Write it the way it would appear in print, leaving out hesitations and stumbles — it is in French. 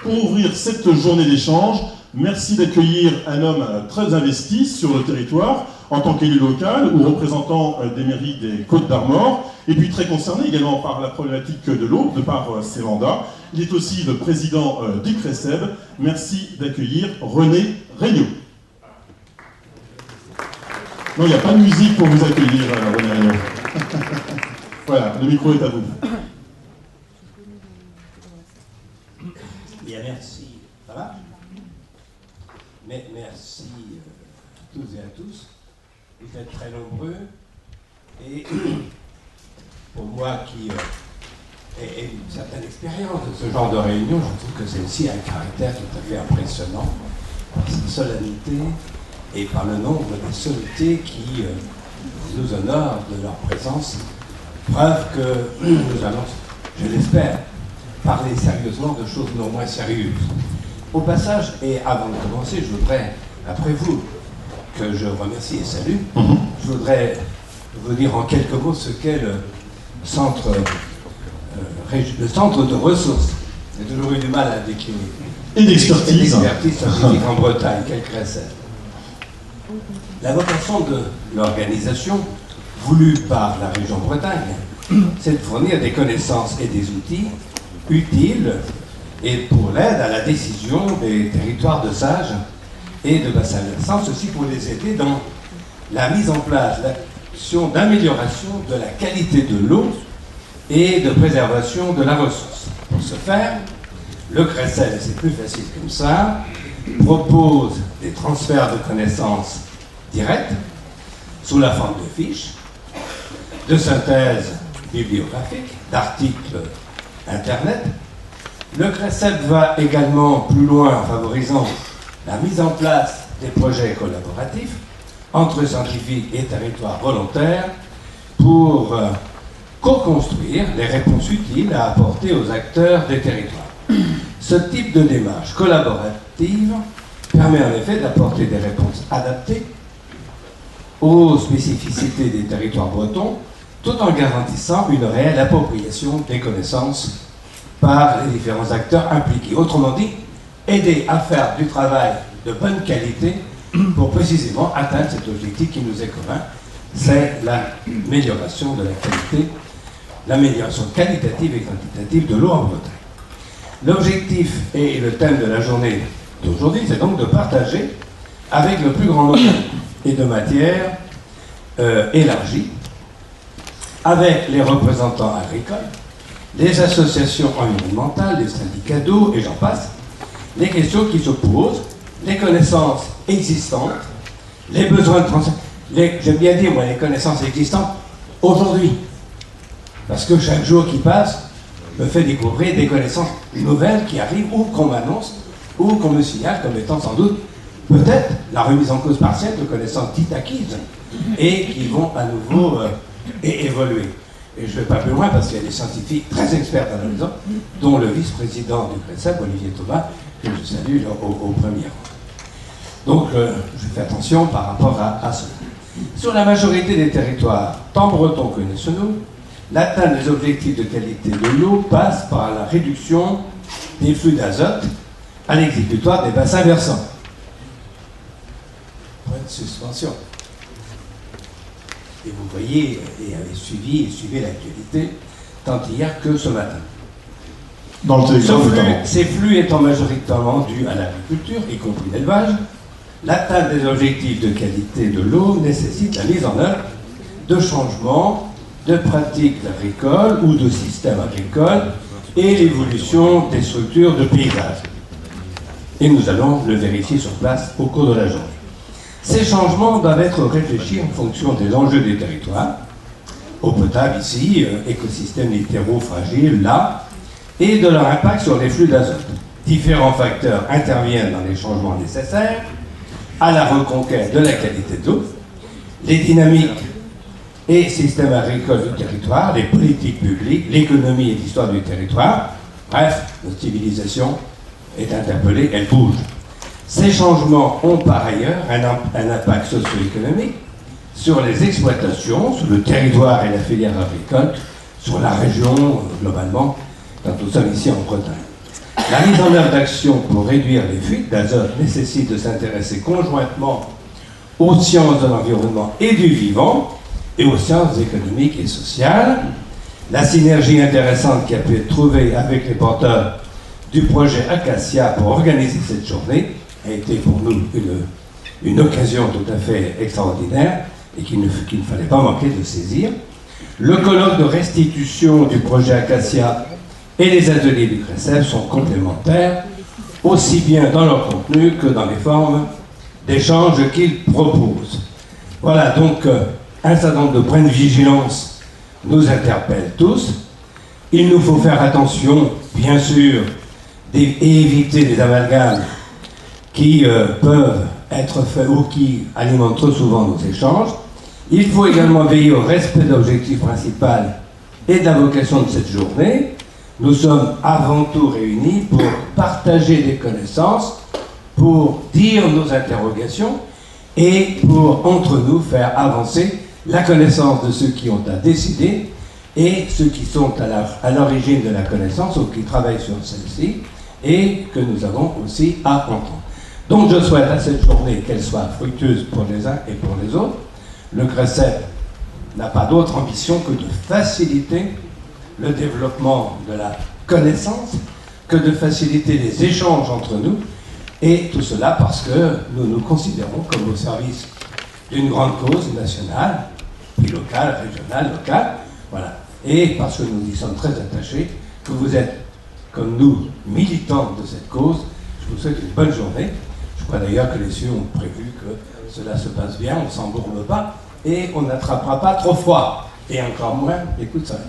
Pour ouvrir cette journée d'échange, merci d'accueillir un homme très investi sur le territoire en tant qu'élu local ou représentant des mairies des Côtes-d'Armor, et puis très concerné également par la problématique de l'eau, de par ses mandats. Il est aussi le président du CRECEB. Merci d'accueillir René Regnault. Non, il n'y a pas de musique pour vous accueillir, René Regnault. Voilà, le micro est à vous. Bien, merci. Ça va? Mais merci à tous et à tous. Vous êtes très nombreux. Et pour moi qui ai une certaine expérience de ce genre de réunion, je trouve que c'est aussi un caractère tout à fait impressionnant par sa solennité et par le nombre des sommités qui nous honorent de leur présence. Preuve que nous allons, je l'espère, parler sérieusement de choses non moins sérieuses. Au passage, et avant de commencer, je voudrais, après vous, que je remercie et salue, je voudrais vous dire en quelques mots ce qu'est le centre de ressources. J'ai toujours eu du mal à décliner. Et d'expertise. Scientifique en Bretagne, quel CRECEB. La vocation de l'organisation, voulue par la région Bretagne, c'est de fournir des connaissances et des outils utiles et pour l'aide à la décision des territoires de sages et de bassin versant, ceci pour les aider dans la mise en place d'action d'amélioration de la qualité de l'eau et de préservation de la ressource. Pour ce faire, le CRECEB, c'est plus facile comme ça, propose des transferts de connaissances directs sous la forme de fiches, de synthèse bibliographique, d'articles Internet. Le CRECEB va également plus loin en favorisant la mise en place des projets collaboratifs entre scientifiques et territoires volontaires pour co-construire les réponses utiles à apporter aux acteurs des territoires. Ce type de démarche collaborative permet en effet d'apporter des réponses adaptées aux spécificités des territoires bretons, tout en garantissant une réelle appropriation des connaissances par les différents acteurs impliqués. Autrement dit, aider à faire du travail de bonne qualité pour précisément atteindre cet objectif qui nous est commun, c'est l'amélioration de la qualité, l'amélioration qualitative et quantitative de l'eau en Bretagne. L'objectif et le thème de la journée d'aujourd'hui, c'est donc de partager avec le plus grand nombre et de matières élargies, avec les représentants agricoles, les associations environnementales, les syndicats d'eau, et j'en passe, les questions qui se posent, les connaissances existantes, les besoins de transfert, j'aime bien dire, moi, les connaissances existantes aujourd'hui. Parce que chaque jour qui passe me fait découvrir des connaissances nouvelles qui arrivent ou qu'on m'annonce ou qu'on me signale comme étant sans doute peut-être la remise en cause partielle de connaissances dites acquises et qui vont à nouveau évoluer. Et je ne vais pas plus loin parce qu'il y a des scientifiques très experts dans la maison, dont le vice-président du CRECEB, Olivier Thomas, que je salue au premier rang. Donc, je fais attention par rapport à cela. Sur la majorité des territoires, tant bretons que nationaux, l'atteinte des objectifs de qualité de l'eau passe par la réduction des flux d'azote à l'exécutoire des bassins versants. Point de suspension. Et vous voyez, et avez suivi l'actualité, tant hier que ce matin. Dans le télégramme notamment. Ces flux étant majoritairement dus à l'agriculture, y compris l'élevage, l'atteinte des objectifs de qualité de l'eau nécessite la mise en œuvre de changements de pratiques agricoles ou de systèmes agricoles et l'évolution des structures de paysage. Et nous allons le vérifier sur place au cours de la journée. Ces changements doivent être réfléchis en fonction des enjeux des territoires, eau potable ici, écosystème littéraux fragiles là, et de leur impact sur les flux d'azote. Différents facteurs interviennent dans les changements nécessaires à la reconquête de la qualité de l'eau, les dynamiques et systèmes agricoles du territoire, les politiques publiques, l'économie et l'histoire du territoire. Bref, notre civilisation est interpellée, elle bouge. Ces changements ont par ailleurs un impact socio-économique sur les exploitations, sur le territoire et la filière agricole, sur la région globalement, quand nous sommes ici en Bretagne. La mise en œuvre d'actions pour réduire les fuites d'azote nécessite de s'intéresser conjointement aux sciences de l'environnement et du vivant et aux sciences économiques et sociales. La synergie intéressante qui a pu être trouvée avec les porteurs du projet Acacia pour organiser cette journée a été pour nous une occasion tout à fait extraordinaire et qu'il ne fallait pas manquer de saisir. Le colloque de restitution du projet Acacia et les ateliers du CRECEF sont complémentaires, aussi bien dans leur contenu que dans les formes d'échange qu'ils proposent. Voilà, donc un certain nombre de points de vigilance nous interpellent tous. Il nous faut faire attention, bien sûr, et éviter les amalgames qui peuvent être faits ou qui alimentent trop souvent nos échanges. Il faut également veiller au respect de l'objectif principal et de la vocation de cette journée. Nous sommes avant tout réunis pour partager des connaissances, pour dire nos interrogations et pour, entre nous, faire avancer la connaissance de ceux qui ont à décider et ceux qui sont à l'origine de la connaissance ou qui travaillent sur celle-ci et que nous avons aussi à entendre. Donc je souhaite à cette journée qu'elle soit fructueuse pour les uns et pour les autres. Le CRECEF n'a pas d'autre ambition que de faciliter le développement de la connaissance, que de faciliter les échanges entre nous, et tout cela parce que nous nous considérons comme au service d'une grande cause nationale, puis locale, régionale, locale, voilà. Et parce que nous y sommes très attachés, que vous êtes, comme nous, militants de cette cause, je vous souhaite une bonne journée. Je crois d'ailleurs que les cieux ont prévu que cela se passe bien, on ne s'embourbe pas, et on n'attrapera pas trop froid, et encore moins les coups de soleil.